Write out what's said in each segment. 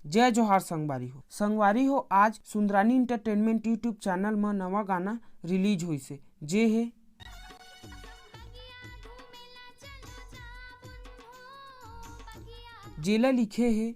जय जोहार संगवारी हो आज सुंदरानी इंटरटेनमेंट यूट्यूब चैनल में नवा गाना रिलीज हुई से जे है जेला लिखे है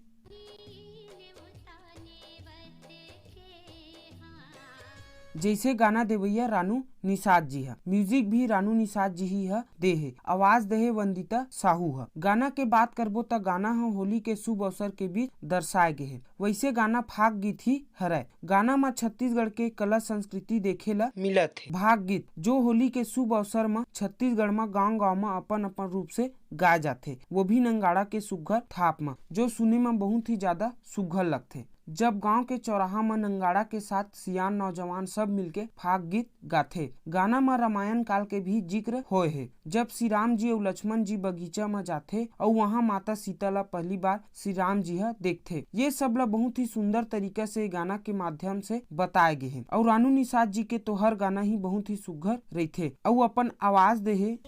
जैसे गाना देवैया रानू निषाद जी है, म्यूजिक भी रानू निषाद जी ही है दे है, आवाज दे है वंदिता साहू है। गाना के बात करबो त गाना है होली के शुभ अवसर के बीच दर्शाए गए है। वैसे गाना फाग गीत ही हरय। गाना में छत्तीसगढ़ के कला संस्कृति देखे ला मिलत है। भाग गीत जो होली के शुभ अवसर में छत्तीसगढ़ में गाँव में अपन अपन रूप से गाए जाते, वो भी नंगाड़ा के सुघर थाप में, जो सुने में बहुत ही ज्यादा सुघर लगते। जब गांव के चौराहा में नंगाड़ा के साथ सियान नौजवान सब मिलके फाग गीत गाथे। गाना में रामायण काल के भी जिक्र होए है, जब श्री राम जी और लक्ष्मण जी बगीचा में जाथे और वहाँ माता सीता ला पहली बार श्री राम जी है देखथे। ये सब ला बहुत ही सुंदर तरीके से गाना के माध्यम से बताए गए हैं। और रानू निषाद जी के तो हर गाना ही बहुत ही सुघर रहथे और अपन आवाज दे है।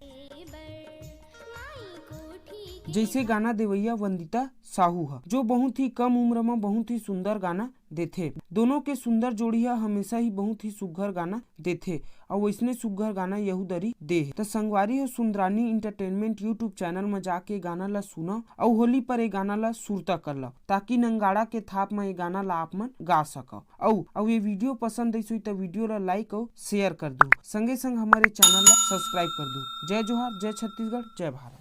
जैसे गाना देवैया वंदिता साहू है, जो बहुत ही कम उम्र में बहुत ही सुंदर गाना देथे। दोनों के सुंदर जोड़ी है, हमेशा ही बहुत ही सुघर गाना देथे और वैसने सुघर गाना यहूदरी दे है। तो संगवारी हो सुंदरानी इंटरटेनमेंट यूट्यूब चैनल में जाके गाना ला सुना और होली पर ये गाना ला सुरता कर ला, ताकि नंगाड़ा के थाप में ये गाना ला आप मन गा सको। और ये वीडियो पसंद आई तो वीडियो ला लाइक और शेयर कर दो, संगे संग हमारे चैनल ला सब्सक्राइब कर दो। जय जोहार, जय छत्तीसगढ़, जय भारत।